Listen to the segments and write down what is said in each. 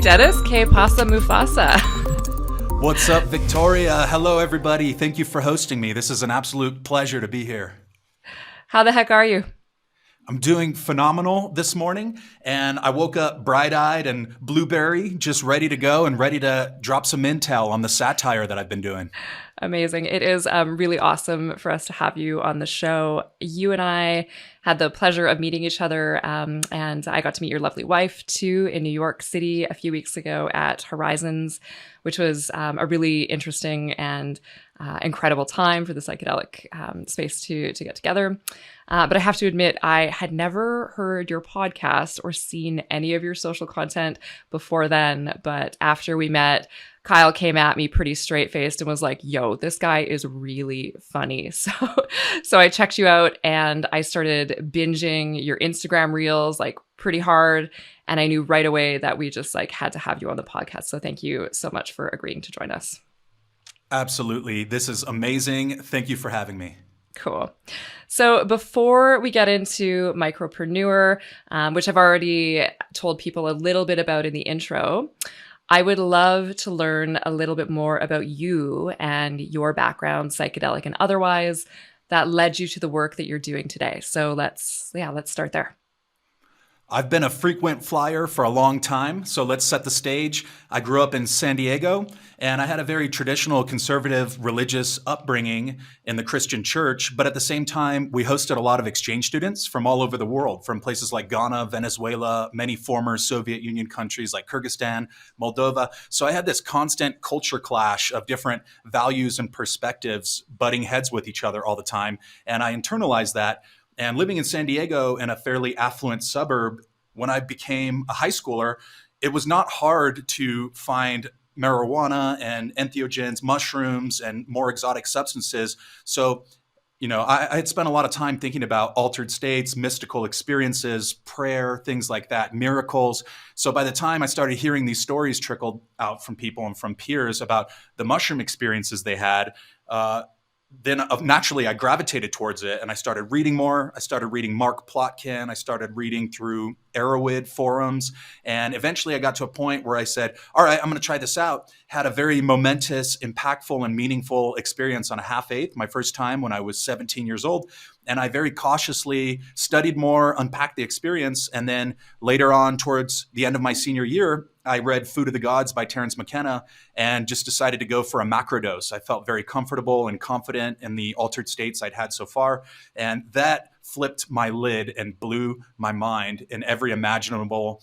Dennis. Que pasa Mufasa? What's up, Victoria? Hello, everybody. Thank you for hosting me. This is an absolute pleasure to be here. How the heck are you? I'm doing phenomenal this morning, and I woke up bright-eyed and blueberry, just ready to go and ready to drop some intel on the satire that I've been doing. Amazing. It is really awesome for us to have you on the show. You and I had the pleasure of meeting each other, and I got to meet your lovely wife too in New York City a few weeks ago at Horizons, which was a really interesting and incredible time for the psychedelic space to get together. But I have to admit, I had never heard your podcast or seen any of your social content before then. But after we met, Kyle came at me pretty straight-faced and was like, yo, this guy is really funny. So I checked you out and I started binging your Instagram reels like pretty hard. And I knew right away that we just like had to have you on the podcast. So thank you so much for agreeing to join us. Absolutely. This is amazing. Thank you for having me. Cool. So before we get into Micropreneur, which I've already told people a little bit about in the intro, I would love to learn a little bit more about you and your background, psychedelic and otherwise, that led you to the work that you're doing today. So let's start there. I've been a frequent flyer for a long time, so let's set the stage. I grew up in San Diego, and I had a very traditional conservative religious upbringing in the Christian church, but at the same time, we hosted a lot of exchange students from all over the world, from places like Ghana, Venezuela, many former Soviet Union countries like Kyrgyzstan, Moldova. So I had this constant culture clash of different values and perspectives butting heads with each other all the time, and I internalized that. And living in San Diego in a fairly affluent suburb, when I became a high schooler, it was not hard to find marijuana and entheogens, mushrooms, and more exotic substances. So, I had spent a lot of time thinking about altered states, mystical experiences, prayer, things like that, miracles. So by the time I started hearing these stories trickled out from people and from peers about the mushroom experiences they had, then naturally I gravitated towards it and I started reading more. I started reading Mark Plotkin. I started reading through Arrowhead forums. And eventually I got to a point where I said, all right, I'm going to try this out. Had a very momentous, impactful, and meaningful experience on a half-eighth, my first time when I was 17 years old. And I very cautiously studied more, unpacked the experience. And then later on, towards the end of my senior year, I read Food of the Gods by Terence McKenna and just decided to go for a macrodose. I felt very comfortable and confident in the altered states I'd had so far. And that flipped my lid and blew my mind in every imaginable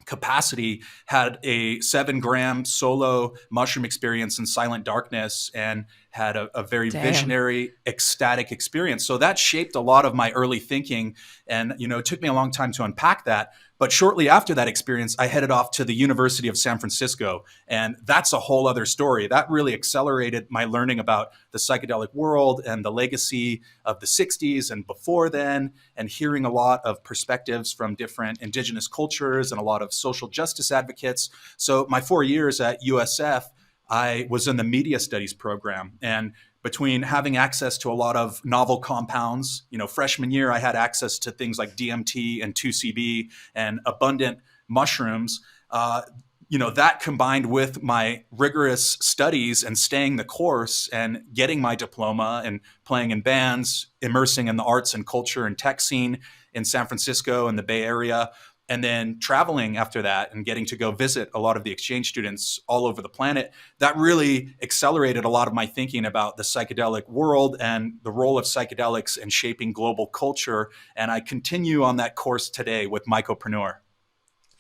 capacity. Had a 7-gram solo mushroom experience in silent darkness and had a very visionary, ecstatic experience. So that shaped a lot of my early thinking. And, it took me a long time to unpack that. But shortly after that experience, I headed off to the University of San Francisco. And that's a whole other story. That really accelerated my learning about the psychedelic world and the legacy of the 60s and before then, and hearing a lot of perspectives from different indigenous cultures and a lot of social justice advocates. So my 4 years at USF, I was in the media studies program. And between having access to a lot of novel compounds, freshman year, I had access to things like DMT and 2CB and abundant mushrooms. That combined with my rigorous studies and staying the course and getting my diploma and playing in bands, immersing in the arts and culture and tech scene in San Francisco and the Bay Area, and then traveling after that and getting to go visit a lot of the exchange students all over the planet, that really accelerated a lot of my thinking about the psychedelic world and the role of psychedelics in shaping global culture. And I continue on that course today with Micropreneur.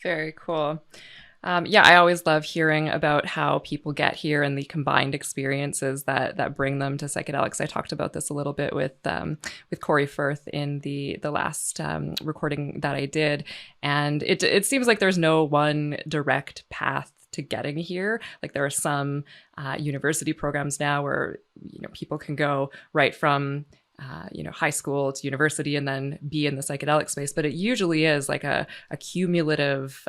Very cool. I always love hearing about how people get here and the combined experiences that bring them to psychedelics. I talked about this a little bit with Corey Firth in the last recording that I did, and it seems like there's no one direct path to getting here. Like there are some university programs now where people can go right from high school to university and then be in the psychedelic space, but it usually is like a cumulative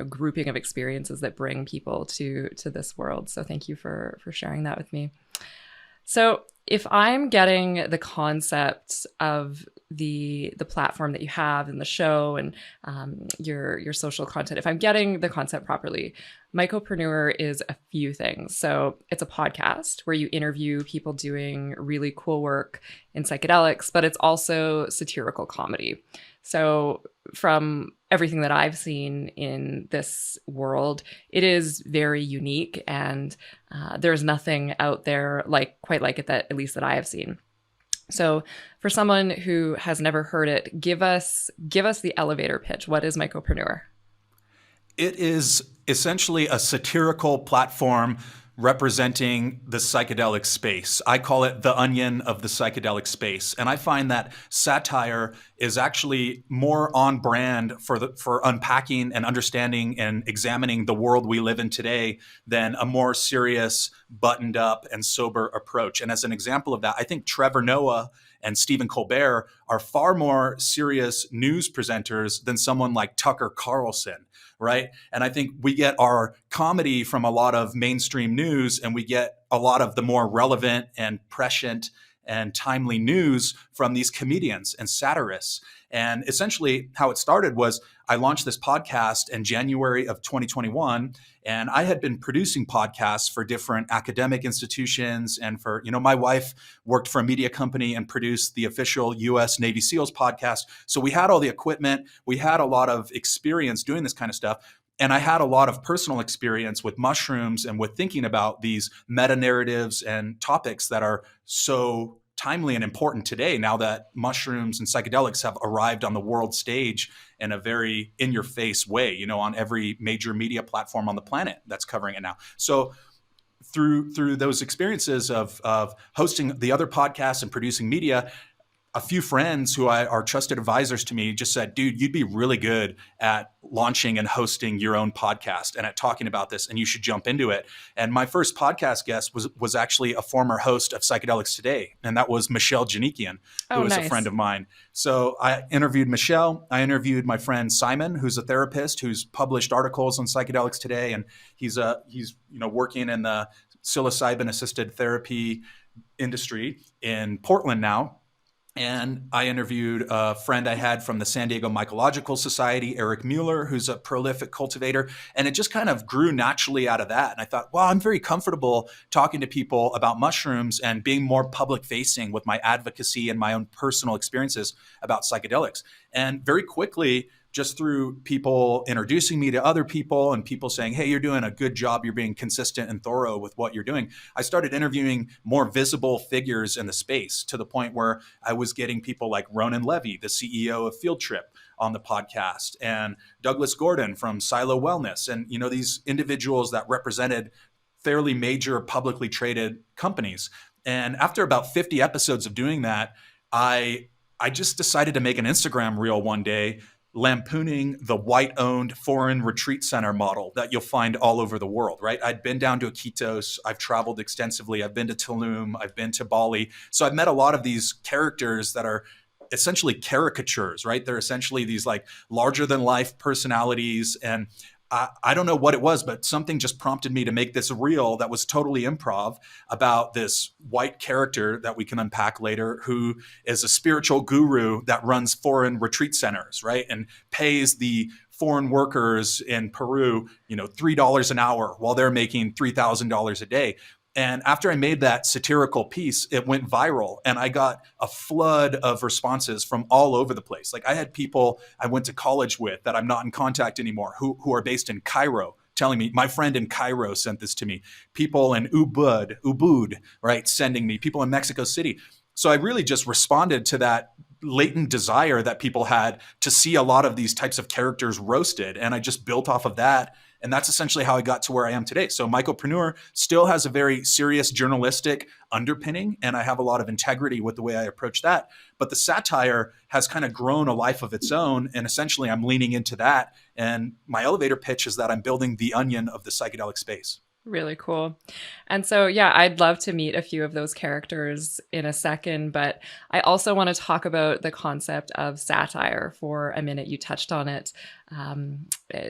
grouping of experiences that bring people to this world. So thank you for sharing that with me. So if I'm getting the concept of the platform that you have and the show and your social content, if I'm getting the concept properly, Mycopreneur is a few things. So it's a podcast where you interview people doing really cool work in psychedelics, but it's also satirical comedy. So from everything that I've seen in this world, it is very unique, and there's nothing out there quite like it, that at least that I have seen. So for someone who has never heard it, give us the elevator pitch. What is Mycopreneur? It is essentially a satirical platform representing the psychedelic space. I call it the onion of the psychedelic space. And I find that satire is actually more on brand for unpacking and understanding and examining the world we live in today than a more serious, buttoned up and sober approach. And as an example of that, I think Trevor Noah and Stephen Colbert are far more serious news presenters than someone like Tucker Carlson. Right. And I think we get our comedy from a lot of mainstream news, and we get a lot of the more relevant and prescient and timely news from these comedians and satirists. And essentially how it started was I launched this podcast in January of 2021, and I had been producing podcasts for different academic institutions. And for, my wife worked for a media company and produced the official US Navy SEALs podcast. So we had all the equipment, we had a lot of experience doing this kind of stuff. And I had a lot of personal experience with mushrooms and with thinking about these meta narratives and topics that are so timely and important today, now that mushrooms and psychedelics have arrived on the world stage in a very in-your-face way, on every major media platform on the planet that's covering it now. So through those experiences of hosting the other podcasts and producing media, a few friends who are trusted advisors to me just said, dude, you'd be really good at launching and hosting your own podcast and at talking about this, and you should jump into it. And my first podcast guest was actually a former host of Psychedelics Today, and that was Michelle Janikian, who is a friend of mine. So I interviewed Michelle. I interviewed my friend Simon, who's a therapist who's published articles on Psychedelics Today, and he's working in the psilocybin-assisted therapy industry in Portland now. And I interviewed a friend I had from the San Diego Mycological Society, Eric Mueller, who's a prolific cultivator. And it just kind of grew naturally out of that. And I thought, wow, I'm very comfortable talking to people about mushrooms and being more public facing with my advocacy and my own personal experiences about psychedelics. And very quickly, just through people introducing me to other people and people saying, hey, you're doing a good job, you're being consistent and thorough with what you're doing, I started interviewing more visible figures in the space, to the point where I was getting people like Ronan Levy, the CEO of Field Trip, on the podcast, and Douglas Gordon from Silo Wellness, and these individuals that represented fairly major publicly traded companies. And after about 50 episodes of doing that, I just decided to make an Instagram reel one day lampooning the white-owned foreign retreat center model that you'll find all over the world, right? I'd been down to Iquitos, I've traveled extensively, I've been to Tulum, I've been to Bali. So I've met a lot of these characters that are essentially caricatures, right? They're essentially these like larger-than-life personalities, and I don't know what it was, but something just prompted me to make this reel that was totally improv about this white character that we can unpack later, who is a spiritual guru that runs foreign retreat centers, right? And pays the foreign workers in Peru, $3 an hour while they're making $3,000 a day. And after I made that satirical piece, it went viral, and I got a flood of responses from all over the place. Like, I had people I went to college with that I'm not in contact anymore, who are based in Cairo, telling me, my friend in Cairo sent this to me. People in Ubud, right, sending me. People in Mexico City. So I really just responded to that latent desire that people had to see a lot of these types of characters roasted, and I just built off of that. And that's essentially how I got to where I am today. So Mycopreneur still has a very serious journalistic underpinning, and I have a lot of integrity with the way I approach that. But the satire has kind of grown a life of its own, and essentially I'm leaning into that. And my elevator pitch is that I'm building the onion of the psychedelic space. Really cool. And so, yeah, I'd love to meet a few of those characters in a second, but I also want to talk about the concept of satire for a minute. You touched on it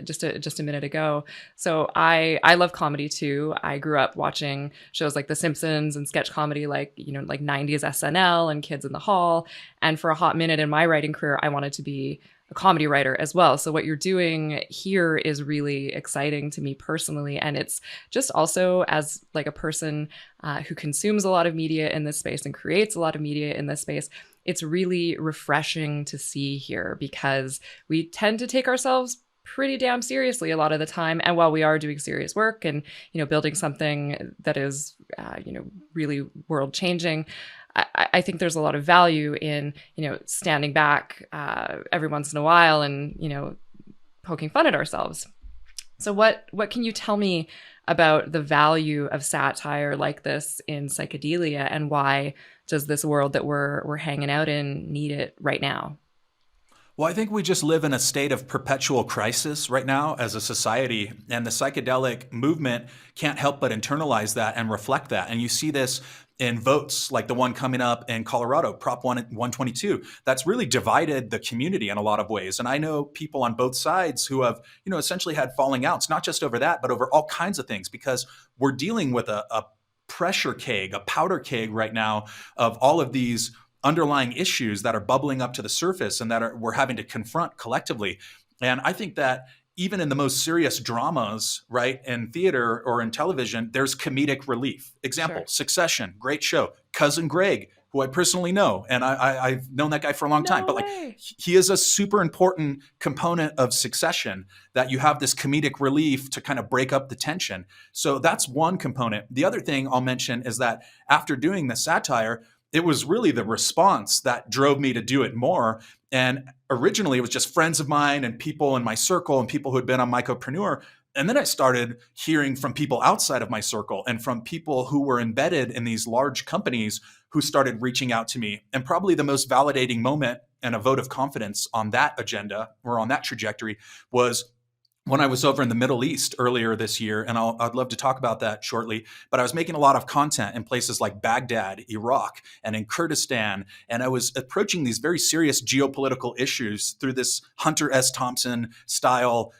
just a minute ago. So I love comedy too. I grew up watching shows like The Simpsons and sketch comedy, like like 90s SNL and Kids in the Hall. And for a hot minute in my writing career, I wanted to be a comedy writer as well. So what you're doing here is really exciting to me personally, and it's just also as like a person who consumes a lot of media in this space and creates a lot of media in this space. It's really refreshing to see here because we tend to take ourselves pretty damn seriously a lot of the time. And while we are doing serious work and building something that is really world changing, I think there's a lot of value in, standing back every once in a while and, poking fun at ourselves. So what can you tell me about the value of satire like this in psychedelia, and why does this world that we're hanging out in need it right now? Well, I think we just live in a state of perpetual crisis right now as a society, and the psychedelic movement can't help but internalize that and reflect that. And you see this in votes like the one coming up in Colorado, Prop 122, that's really divided the community in a lot of ways. And I know people on both sides who have, essentially had falling outs, not just over that, but over all kinds of things, because we're dealing with a pressure keg, a powder keg right now of all of these underlying issues that are bubbling up to the surface and that we're having to confront collectively. And I think that even in the most serious dramas, right, in theater or in television, there's comedic relief. Example, Sure. Succession, great show. Cousin Greg, who I personally know, and I've known that guy for a long time, No but like way. he is a super important component of Succession, that you have this comedic relief to kind of break up the tension. So that's one component. The other thing I'll mention is that after doing the satire, it was really the response that drove me to do it more. And originally it was just friends of mine and people in my circle and people who had been on Mycopreneur. And then I started hearing from people outside of my circle and from people who were embedded in these large companies who started reaching out to me. And probably the most validating moment and a vote of confidence on that agenda or on that trajectory was when I was over in the Middle East earlier this year, and I'd love to talk about that shortly, but I was making a lot of content in places like Baghdad, Iraq, and in Kurdistan, and I was approaching these very serious geopolitical issues through this Hunter S. Thompson style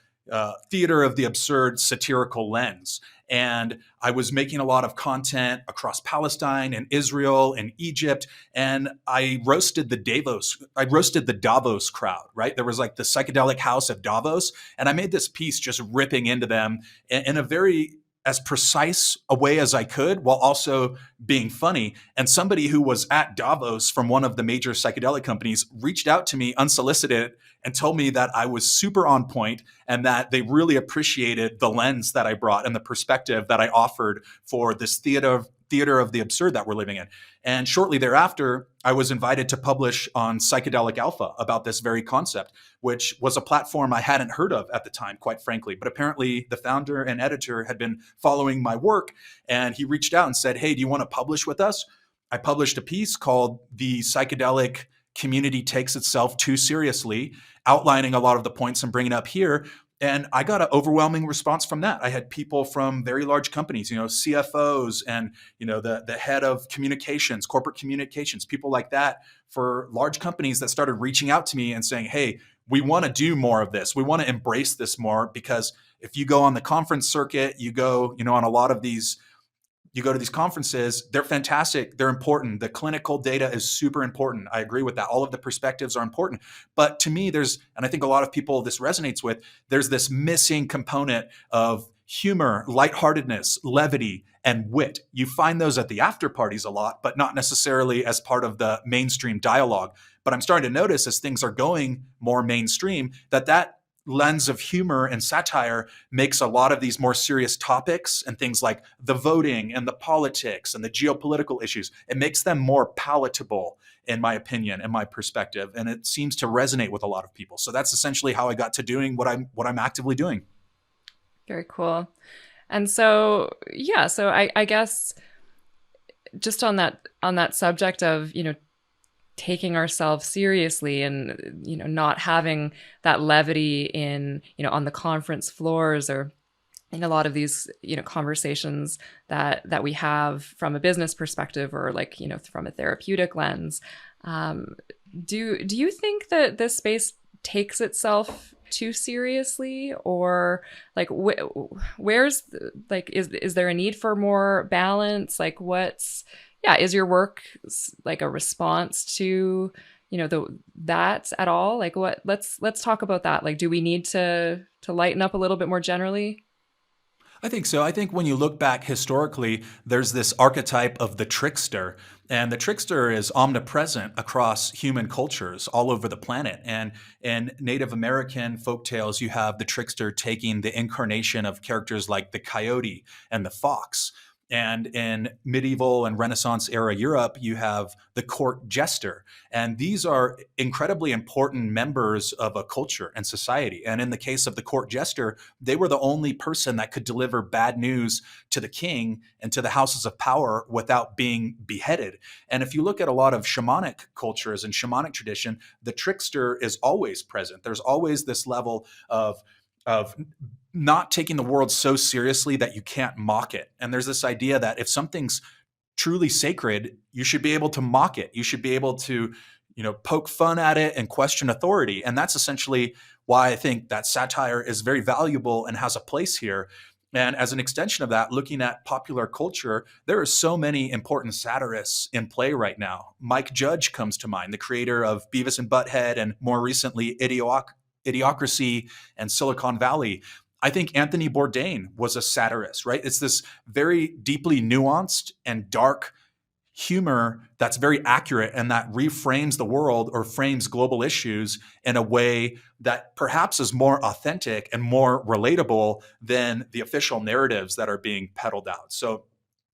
theater of the absurd satirical lens. And I was making a lot of content across Palestine and Israel and Egypt. And I roasted the Davos crowd, right? There was like the psychedelic house of Davos. And I made this piece just ripping into them in a very as precise a way as I could while also being funny. And somebody who was at Davos from one of the major psychedelic companies reached out to me unsolicited and told me that I was super on point and that they really appreciated the lens that I brought and the perspective that I offered for this theater of the absurd that we're living in. And shortly thereafter, I was invited to publish on Psychedelic Alpha about this very concept, which was a platform I hadn't heard of at the time, quite frankly. But apparently the founder and editor had been following my work, and he reached out and said, "Hey, do you want to publish with us?" I published a piece called "The Psychedelic Community Takes Itself Too Seriously," outlining a lot of the points I'm bringing up here. And I got an overwhelming response from that. I had people from very large companies, CFOs and, the head of communications, corporate communications, people like that for large companies that started reaching out to me and saying, "Hey, we want to do more of this. We want to embrace this more," because if you go on the conference circuit, you go, on a lot of these you go to these conferences, they're fantastic. They're important. The clinical data is super important. I agree with that. All of the perspectives are important. But to me, and I think a lot of people this resonates with, there's this missing component of humor, lightheartedness, levity, and wit. You find those at the after parties a lot, but not necessarily as part of the mainstream dialogue. But I'm starting to notice as things are going more mainstream that lens of humor and satire makes a lot of these more serious topics and things like the voting and the politics and the geopolitical issues, it makes them more palatable, in my opinion and my perspective. And it seems to resonate with a lot of people. So that's essentially how I got to doing what I'm actively doing. Very cool. And so, yeah, so I guess just on that subject of, taking ourselves seriously and, not having that levity in, on the conference floors or in a lot of these, conversations that we have from a business perspective, or like, from a therapeutic lens. Um, do you think that this space takes itself too seriously, or like where's like is there a need for more balance? Like what's yeah, is your work like a response to that at all? Like what let's talk about that. Like do we need to lighten up a little bit more generally? I think so. I think when you look back historically, there's this archetype of the trickster. And the trickster is omnipresent across human cultures all over the planet. And in Native American folktales, you have the trickster taking the incarnation of characters like the coyote and the fox. And in medieval and Renaissance era Europe, you have the court jester. And these are incredibly important members of a culture and society. And in the case of the court jester, they were the only person that could deliver bad news to the king and to the houses of power without being beheaded. And if you look at a lot of shamanic cultures and shamanic tradition, the trickster is always present. There's always this level of not taking the world so seriously that you can't mock it. And there's this idea that if something's truly sacred, you should be able to mock it. You should be able to, poke fun at it and question authority. And that's essentially why I think that satire is very valuable and has a place here. And as an extension of that, looking at popular culture, there are so many important satirists in play right now. Mike Judge comes to mind, the creator of Beavis and Butthead, and more recently, Idiocracy and Silicon Valley. I think Anthony Bourdain was a satirist, right? It's this very deeply nuanced and dark humor that's very accurate and that reframes the world or frames global issues in a way that perhaps is more authentic and more relatable than the official narratives that are being peddled out. So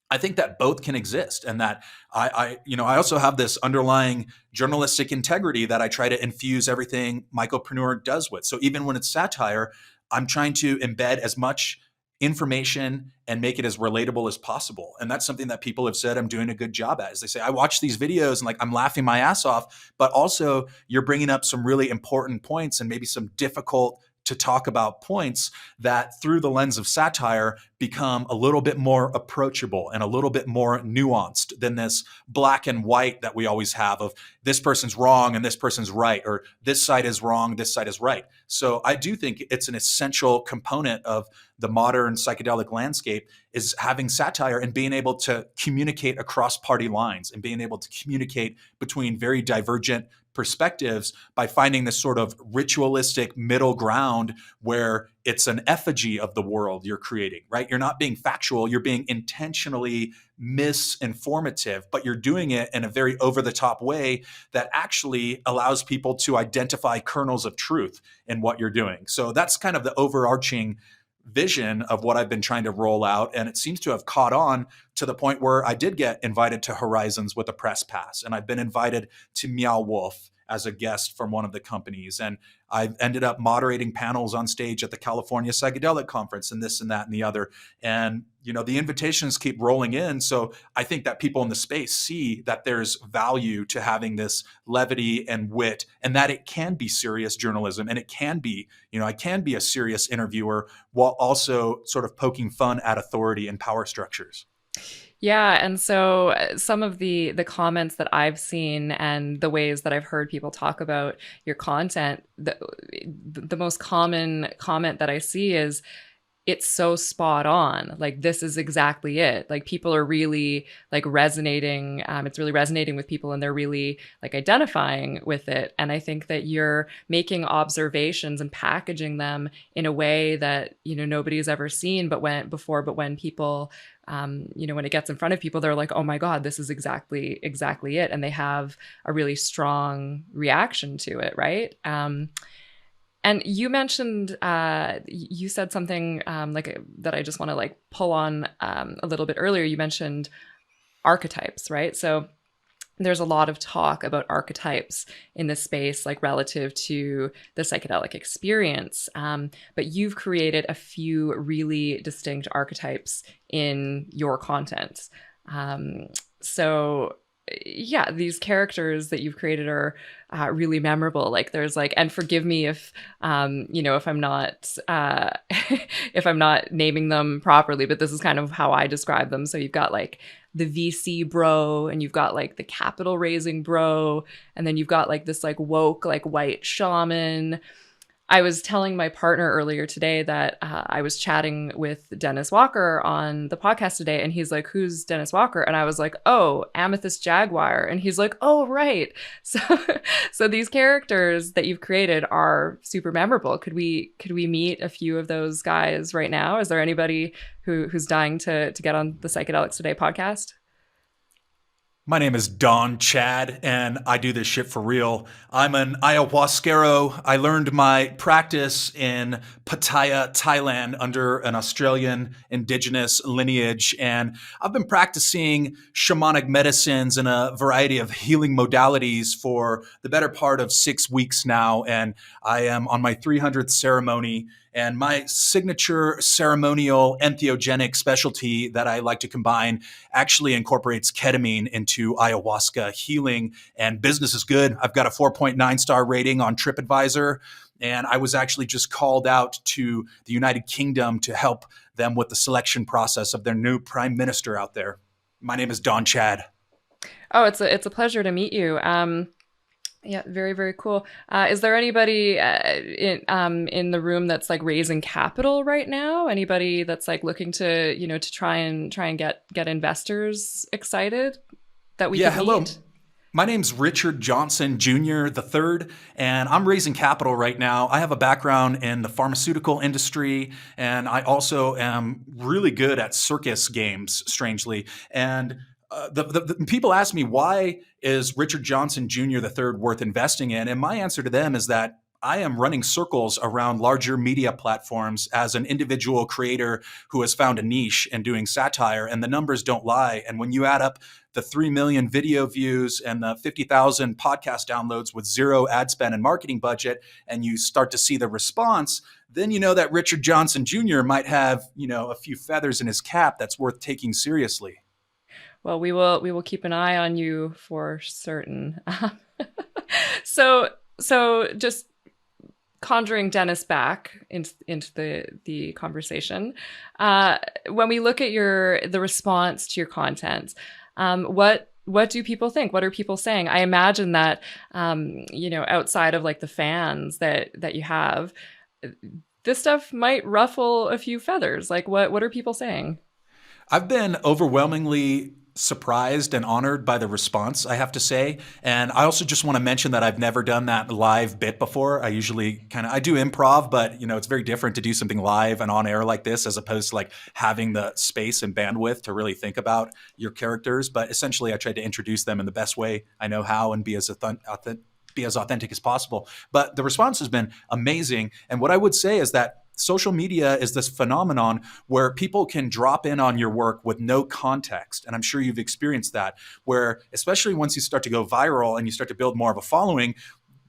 I think that both can exist, and that I also have this underlying journalistic integrity that I try to infuse everything Mycopreneur does with. So even when it's satire, I'm trying to embed as much information and make it as relatable as possible. And that's something that people have said I'm doing a good job at. Is they say, I watch these videos and like I'm laughing my ass off, but also you're bringing up some really important points and maybe some difficult to talk about points that through the lens of satire become a little bit more approachable and a little bit more nuanced than this black and white that we always have of this person's wrong and this person's right, or this side is wrong, this side is right. So I do think it's an essential component of the modern psychedelic landscape is having satire and being able to communicate across party lines and being able to communicate between very divergent perspectives by finding this sort of ritualistic middle ground where it's an effigy of the world you're creating, right? You're not being factual, you're being intentionally misinformative, but you're doing it in a very over the top way that actually allows people to identify kernels of truth in what you're doing. So that's kind of the overarching vision of what I've been trying to roll out. And it seems to have caught on to the point where I did get invited to Horizons with a press pass. And I've been invited to Meow Wolf as a guest from one of the companies. And I've ended up moderating panels on stage at the California Psychedelic Conference and this and that and the other. And, the invitations keep rolling in. So I think that people in the space see that there's value to having this levity and wit, and that it can be serious journalism. And it can be, I can be a serious interviewer while also sort of poking fun at authority and power structures. Yeah, and so some of the comments that I've seen and the ways that I've heard people talk about your content, the most common comment that I see is it's so spot on. Like this is exactly it. Like people are really like resonating. It's really resonating with people, and they're really like identifying with it. And I think that you're making observations and packaging them in a way that nobody's ever seen, but when people when it gets in front of people, they're like, oh my God, this is exactly it. And they have a really strong reaction to it, right? And you mentioned, you said something that I just want to like pull on a little bit earlier. You mentioned archetypes, right? So there's a lot of talk about archetypes in this space, like relative to the psychedelic experience. But you've created a few really distinct archetypes in your content. So yeah, these characters that you've created are really memorable. Like there's like, and forgive me if, if I'm not, if I'm not naming them properly, but this is kind of how I describe them. So you've got like the VC bro, and you've got like the capital raising bro, and then you've got like this like woke like white shaman. I was telling my partner earlier today that I was chatting with Dennis Walker on the podcast today, and he's like, "Who's Dennis Walker?" And I was like, "Oh, Amethyst Jaguar." And he's like, "Oh, right." So, so these characters that you've created are super memorable. Could we meet a few of those guys right now? Is there anybody who's dying to get on the Psychedelics Today podcast? My name is Don Chad, and I do this shit for real. I'm an ayahuasquero. I learned my practice in Pattaya, Thailand, under an Australian indigenous lineage, and I've been practicing shamanic medicines and a variety of healing modalities for the better part of 6 weeks now, and I am on my 300th ceremony. And my signature ceremonial entheogenic specialty that I like to combine actually incorporates ketamine into ayahuasca healing, and business is good. I've got a 4.9 star rating on TripAdvisor, and I was actually just called out to the United Kingdom to help them with the selection process of their new prime minister out there. My name is Don Chad. Oh, it's a pleasure to meet you. Yeah, very, very cool. Is there anybody in the room that's like raising capital right now? Anybody that's like looking to to try and get investors excited that we Yeah, could hello. meet? My name's Richard Johnson Jr. the third, and I'm raising capital right now. I have a background in the pharmaceutical industry, and I also am really good at circus games, strangely. And the people ask me, why is Richard Johnson Jr. the third worth investing in? And my answer to them is that I am running circles around larger media platforms as an individual creator who has found a niche in doing satire, and the numbers don't lie. And when you add up the 3 million video views and the 50,000 podcast downloads with zero ad spend and marketing budget, and you start to see the response, then you know that Richard Johnson Jr. might have, a few feathers in his cap that's worth taking seriously. Well, we will keep an eye on you for certain. So just conjuring Dennis back into the conversation. When we look at the response to your content, what do people think? What are people saying? I imagine that outside of like the fans that you have, this stuff might ruffle a few feathers. Like what are people saying? I've been overwhelmingly surprised and honored by the response, I have to say. And I also just want to mention that I've never done that live bit before. I usually I do improv, but it's very different to do something live and on air like this, as opposed to like having the space and bandwidth to really think about your characters. But essentially I tried to introduce them in the best way I know how and be as authentic as possible. But the response has been amazing. And what I would say is that social media is this phenomenon where people can drop in on your work with no context. And I'm sure you've experienced that, where especially once you start to go viral and you start to build more of a following,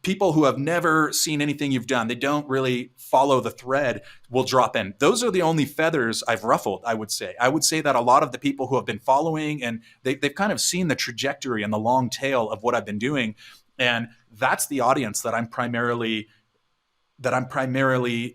people who have never seen anything you've done, they don't really follow the thread, will drop in. Those are the only feathers I've ruffled, I would say. I would say that a lot of the people who have been following, and they've kind of seen the trajectory and the long tail of what I've been doing. And that's the audience that I'm primarily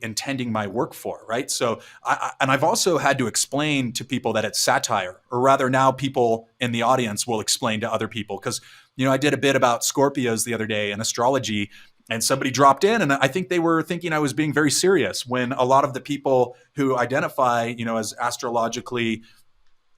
intending my work for, right? So, I've also had to explain to people that it's satire, or rather now people in the audience will explain to other people. Because, I did a bit about Scorpios the other day in astrology, and somebody dropped in, and I think they were thinking I was being very serious, when a lot of the people who identify, as astrologically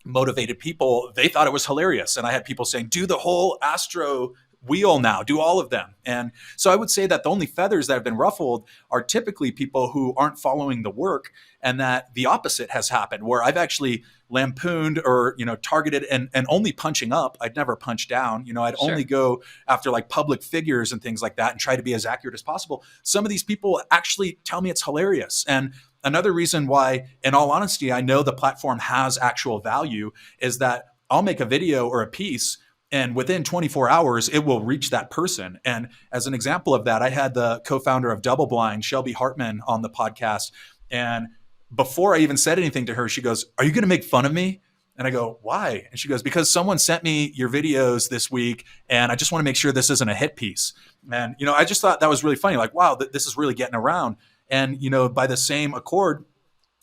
motivated people, they thought it was hilarious. And I had people saying, do the whole astro wheel now, do all of them. And so I would say that the only feathers that have been ruffled are typically people who aren't following the work, and that the opposite has happened, where I've actually lampooned or, targeted and only punching up. I'd never punch down. I'd Sure. only go after like public figures and things like that and try to be as accurate as possible. Some of these people actually tell me it's hilarious. And another reason why, in all honesty, I know the platform has actual value is that I'll make a video or a piece, and within 24 hours, it will reach that person. And as an example of that, I had the co-founder of Double Blind, Shelby Hartman, on the podcast. And before I even said anything to her, she goes, "Are you going to make fun of me?" And I go, why? And she goes, because someone sent me your videos this week and I just want to make sure this isn't a hit piece. And, I just thought that was really funny. Like, wow, this is really getting around. And, by the same accord,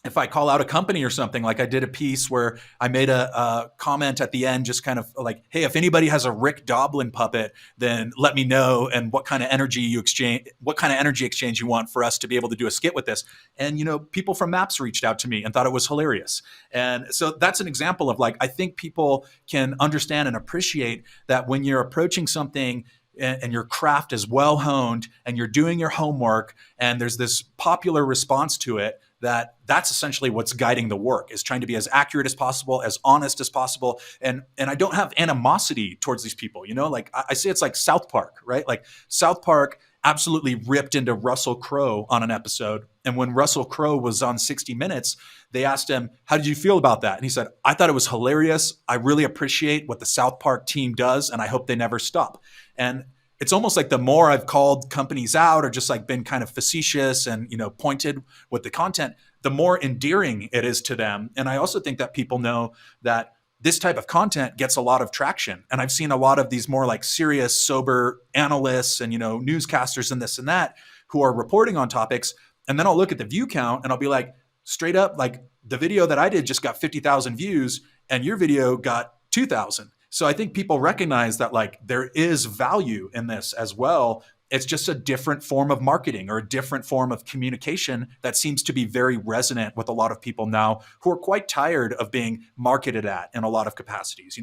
if I call out a company or something, like I did a piece where I made a comment at the end, just kind of like, hey, if anybody has a Rick Doblin puppet, then let me know, and what kind of energy exchange you want for us to be able to do a skit with this. And, people from Maps reached out to me and thought it was hilarious. And so that's an example of, like, I think people can understand and appreciate that when you're approaching something and your craft is well honed and you're doing your homework and there's this popular response to it, that's essentially what's guiding the work, is trying to be as accurate as possible, as honest as possible. And I don't have animosity towards these people. Like I say, it's like South Park, right? Like South Park absolutely ripped into Russell Crowe on an episode. And when Russell Crowe was on 60 Minutes, they asked him, how did you feel about that? And he said, I thought it was hilarious. I really appreciate what the South Park team does, and I hope they never stop. And it's almost like the more I've called companies out or just like been kind of facetious and, pointed with the content, the more endearing it is to them. And I also think that people know that this type of content gets a lot of traction. And I've seen a lot of these more like serious, sober analysts and, newscasters and this and that who are reporting on topics. And then I'll look at the view count and I'll be like, straight up, like the video that I did just got 50,000 views and your video got 2,000. So I think people recognize that, like, there is value in this as well. It's just a different form of marketing or a different form of communication that seems to be very resonant with a lot of people now who are quite tired of being marketed at in a lot of capacities.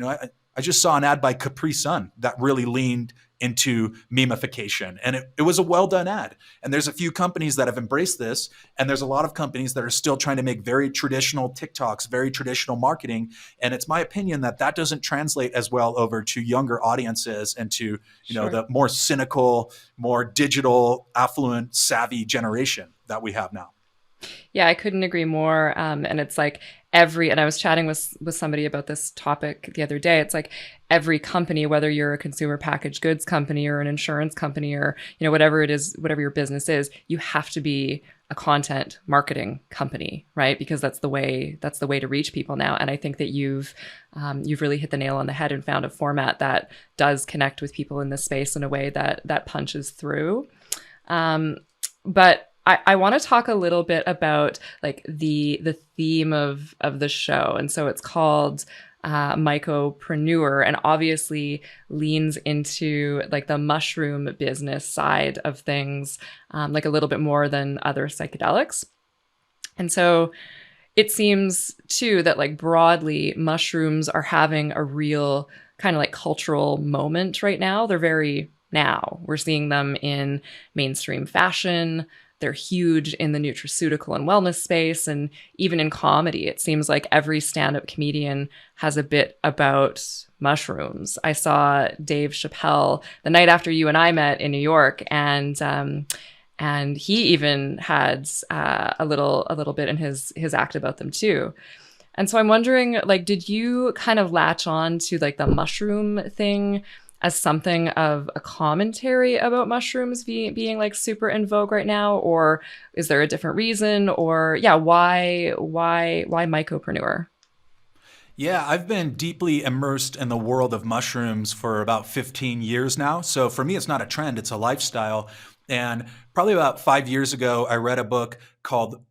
I just saw an ad by Capri Sun that really leaned into memification, and it was a well done ad. And there's a few companies that have embraced this, and there's a lot of companies that are still trying to make very traditional TikToks, very traditional marketing. And it's my opinion that doesn't translate as well over to younger audiences and to Sure. the more cynical, more digital, affluent, savvy generation that we have now. Yeah, I couldn't agree more. And it's like and I was chatting with somebody about this topic the other day. It's like every company, whether you're a consumer packaged goods company or an insurance company or, whatever it is, whatever your business is, you have to be a content marketing company, right? Because that's the way to reach people now. And I think that you've really hit the nail on the head and found a format that does connect with people in this space in a way that punches through. But I want to talk a little bit about like the theme of the show. And so it's called Mycopreneur, and obviously leans into like the mushroom business side of things, like a little bit more than other psychedelics. And so it seems too that like broadly mushrooms are having a real kind of like cultural moment right now. We're seeing them in mainstream fashion. They're huge in the nutraceutical and wellness space, and even in comedy. It seems like every stand-up comedian has a bit about mushrooms. I saw Dave Chappelle the night after you and I met in New York, and he even had a little bit in his act about them too. And so I'm wondering, like, did you kind of latch on to like the mushroom thing as something of a commentary about mushrooms being like super in vogue right now? Or is there a different reason? Or why Mycopreneur? Yeah, I've been deeply immersed in the world of mushrooms for about 15 years now. So for me, it's not a trend, it's a lifestyle. And probably about 5 years ago, I read a book called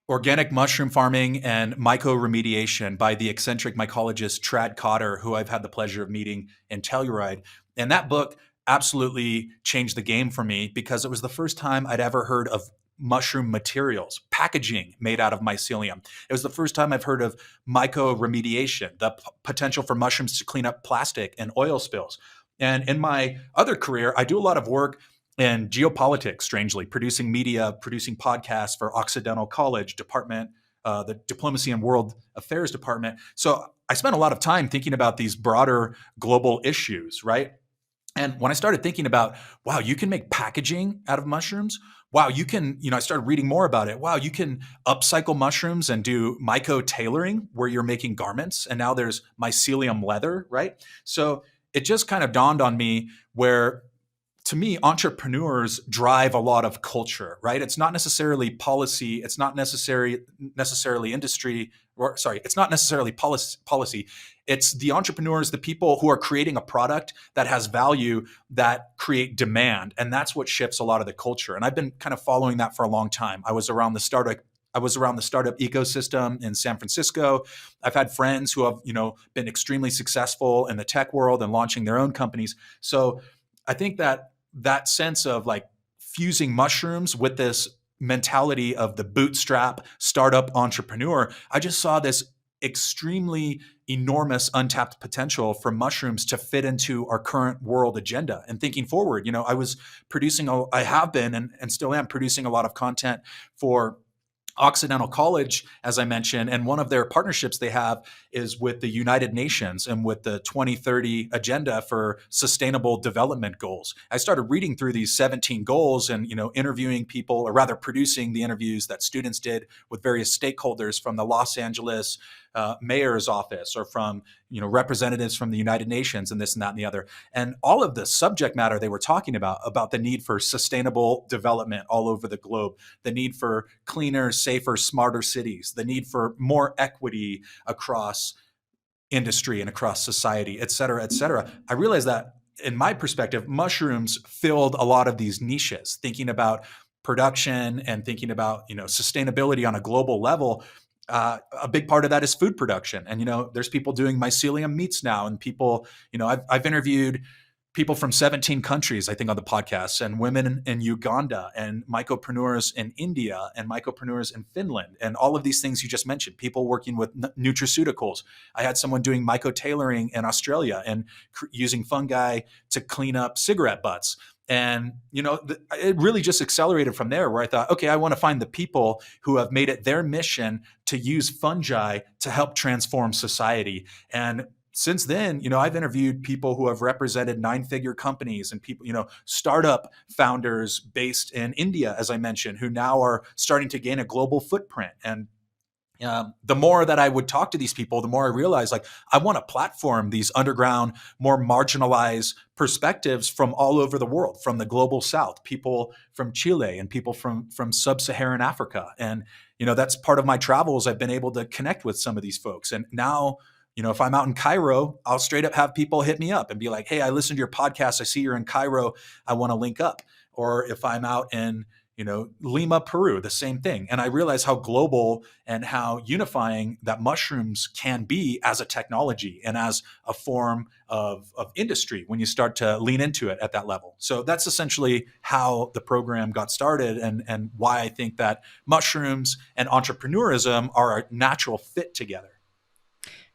Organic Mushroom Farming and Mycoremediation by the eccentric mycologist Trad Cotter, who I've had the pleasure of meeting in Telluride. And that book absolutely changed the game for me because it was the first time I'd ever heard of mushroom materials, packaging made out of mycelium. It was the first time I've heard of mycoremediation, the potential for mushrooms to clean up plastic and oil spills. And in my other career, I do a lot of work in geopolitics, strangely, producing media, producing podcasts for Occidental College Department, the Diplomacy and World Affairs Department. So I spent a lot of time thinking about these broader global issues, right? And when I started thinking about, wow, you can make packaging out of mushrooms. Wow, you can, I started reading more about it. Wow, you can upcycle mushrooms and do myco tailoring where you're making garments. And now there's mycelium leather, right? So it just kind of dawned on me where to me, entrepreneurs drive a lot of culture, right? It's not necessarily policy. It's not necessarily industry, or sorry, it's not necessarily policy. It's the entrepreneurs, the people who are creating a product that has value, that create demand. And that's what shifts a lot of the culture. And I've been kind of following that for a long time. I was around the startup ecosystem in San Francisco. I've had friends who have, been extremely successful in the tech world and launching their own companies. So I think that sense of like fusing mushrooms with this mentality of the bootstrap startup entrepreneur, I just saw this extremely enormous untapped potential for mushrooms to fit into our current world agenda. And thinking forward, I have been and still am producing a lot of content for Occidental College, as I mentioned, and one of their partnerships they have is with the United Nations and with the 2030 agenda for sustainable development goals. I started reading through these 17 goals and, interviewing people, or rather producing the interviews that students did with various stakeholders from the Los Angeles mayor's office or from, representatives from the United Nations and this and that and the other. And all of the subject matter they were talking about the need for sustainable development all over the globe, the need for cleaner, safer, smarter cities, the need for more equity across industry and across society, et cetera, et cetera. I realized that in my perspective, mushrooms filled a lot of these niches, thinking about production and thinking about, sustainability on a global level. A big part of that is food production. And, there's people doing mycelium meats now, and people, I've interviewed people from 17 countries, I think, on the podcast, and women in Uganda, and mycopreneurs in India, and mycopreneurs in Finland, and all of these things you just mentioned, people working with nutraceuticals. I had someone doing myco-tailoring in Australia and using fungi to clean up cigarette butts. And, it really just accelerated from there, where I thought, okay, I want to find the people who have made it their mission to use fungi to help transform society. And since then, I've interviewed people who have represented 9-figure companies and people, startup founders based in India, as I mentioned, who now are starting to gain a global footprint. And the more that I would talk to these people, the more I realized, like, I want to platform these underground, more marginalized perspectives from all over the world, from the global South, people from Chile and people from sub-Saharan Africa. And, that's part of my travels. I've been able to connect with some of these folks. And now, if I'm out in Cairo, I'll straight up have people hit me up and be like, hey, I listened to your podcast. I see you're in Cairo. I want to link up. Or if I'm out in, Lima, Peru, the same thing. And I realize how global and how unifying that mushrooms can be as a technology and as a form of industry when you start to lean into it at that level. So that's essentially how the program got started, and why I think that mushrooms and entrepreneurism are a natural fit together.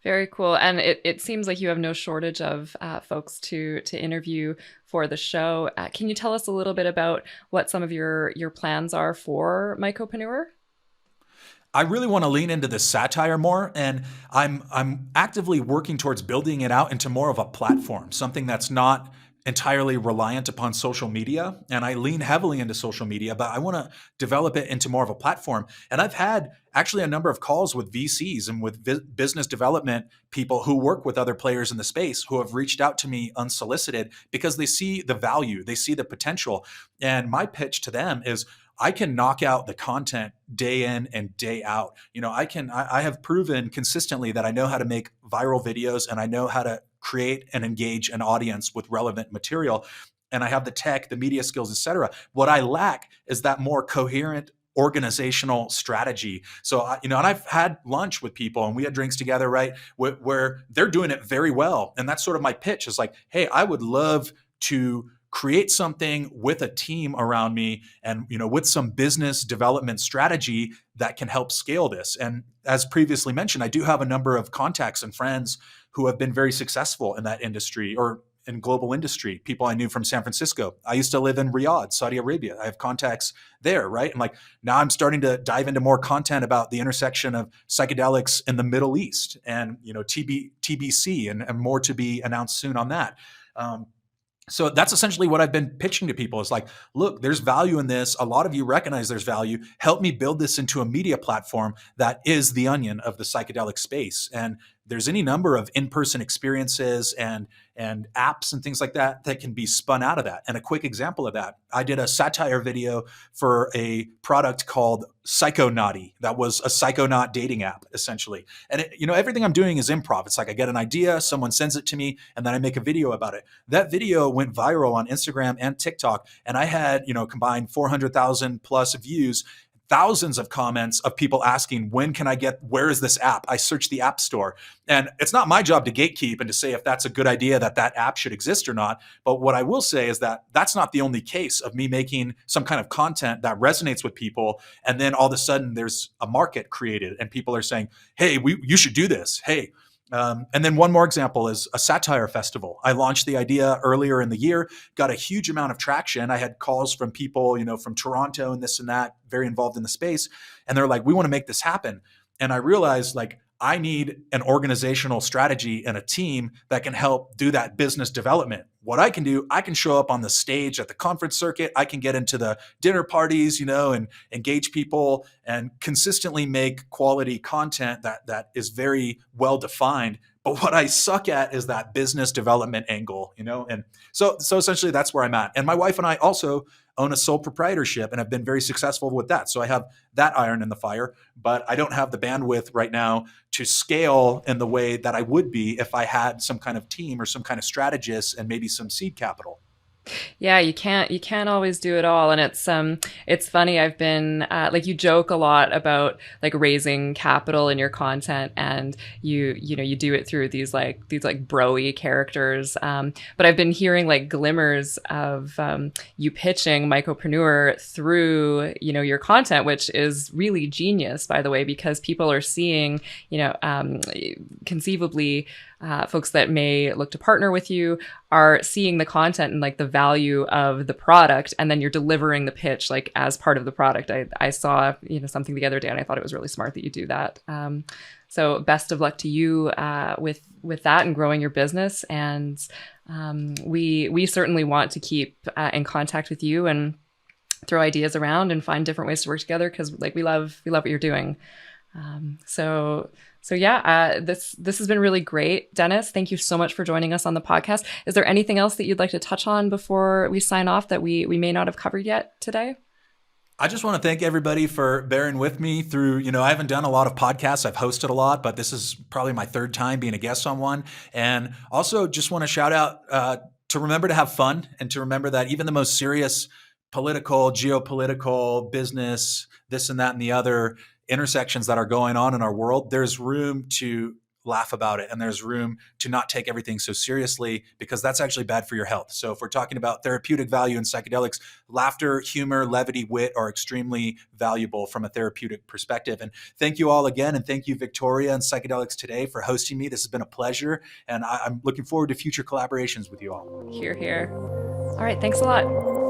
Very cool. And it seems like you have no shortage of folks to interview for the show. Can you tell us a little bit about what some of your plans are for Mycopreneur? I really want to lean into the satire more, and I'm actively working towards building it out into more of a platform, something that's not entirely reliant upon social media. And I lean heavily into social media, but I want to develop it into more of a platform. And I've had actually a number of calls with VCs and with business development people who work with other players in the space who have reached out to me unsolicited because they see the value, they see the potential. And my pitch to them is, I can knock out the content day in and day out. I have proven consistently that I know how to make viral videos, and I know how to create and engage an audience with relevant material. And I have the tech, the media skills, et cetera. What I lack is that more coherent organizational strategy. So, and I've had lunch with people and we had drinks together, right? Where they're doing it very well. And that's sort of my pitch, is like, hey, I would love to create something with a team around me and, with some business development strategy that can help scale this. And as previously mentioned, I do have a number of contacts and friends who have been very successful in that industry, or in global industry, people I knew from San Francisco. I used to live in Riyadh, Saudi Arabia. I have contacts there, right? And like, now I'm starting to dive into more content about the intersection of psychedelics in the Middle East and, TBC and more to be announced soon on that. So that's essentially what I've been pitching to people. It's like, look, there's value in this. A lot of you recognize there's value. Help me build this into a media platform that is the onion of the psychedelic space. And there's any number of in-person experiences and apps and things like that that can be spun out of that. And a quick example of that, I did a satire video for a product called Psychonauty. That was a psychonaut dating app, essentially. And everything I'm doing is improv. It's like I get an idea, someone sends it to me, and then I make a video about it. That video went viral on Instagram and TikTok, and I had combined 400,000 plus views, thousands of comments of people asking, where is this app? I searched the app store. And it's not my job to gatekeep and to say if that's a good idea that app should exist or not. But what I will say is that that's not the only case of me making some kind of content that resonates with people. And then all of a sudden there's a market created and people are saying, hey, you should do this. Hey, and then one more example is a satire festival. I launched the idea earlier in the year, got a huge amount of traction. I had calls from people, from Toronto and this and that, very involved in the space. And they're like, we want to make this happen. And I realized I need an organizational strategy and a team that can help do that business development. What I can do, I can show up on the stage at the conference circuit. I can get into the dinner parties, and engage people and consistently make quality content that is very well defined. But what I suck at is that business development angle, and so essentially that's where I'm at. And my wife and I also own a sole proprietorship and have been very successful with that. So I have that iron in the fire, but I don't have the bandwidth right now to scale in the way that I would be if I had some kind of team or some kind of strategist and maybe some seed capital. Yeah, you can't always do it all. And it's funny. I've been you joke a lot about raising capital in your content, and you do it through these bro-y characters. But I've been hearing glimmers of you pitching Mycopreneur through your content, which is really genius, by the way, because people are seeing conceivably folks that may look to partner with you are seeing the content and the value of the product, and then you're delivering the pitch as part of the product. I saw something the other day, and I thought it was really smart that you do that. So best of luck to you with that and growing your business. And we certainly want to keep in contact with you and throw ideas around and find different ways to work together, because we love what you're doing. So yeah, this has been really great. Dennis, thank you so much for joining us on the podcast. Is there anything else that you'd like to touch on before we sign off that we may not have covered yet today? I just want to thank everybody for bearing with me through, I haven't done a lot of podcasts. I've hosted a lot, but this is probably my third time being a guest on one. And also just want to shout out to remember to have fun, and to remember that even the most serious political, geopolitical, business, this and that and the other intersections that are going on in our world, there's room to laugh about it, and there's room to not take everything so seriously, because that's actually bad for your health. So if we're talking about therapeutic value in psychedelics, laughter, humor, levity, wit are extremely valuable from a therapeutic perspective. And thank you all again, and thank you, Victoria and Psychedelics Today, for hosting me. This has been a pleasure, and I'm looking forward to future collaborations with you all. Hear, hear. All right, thanks a lot.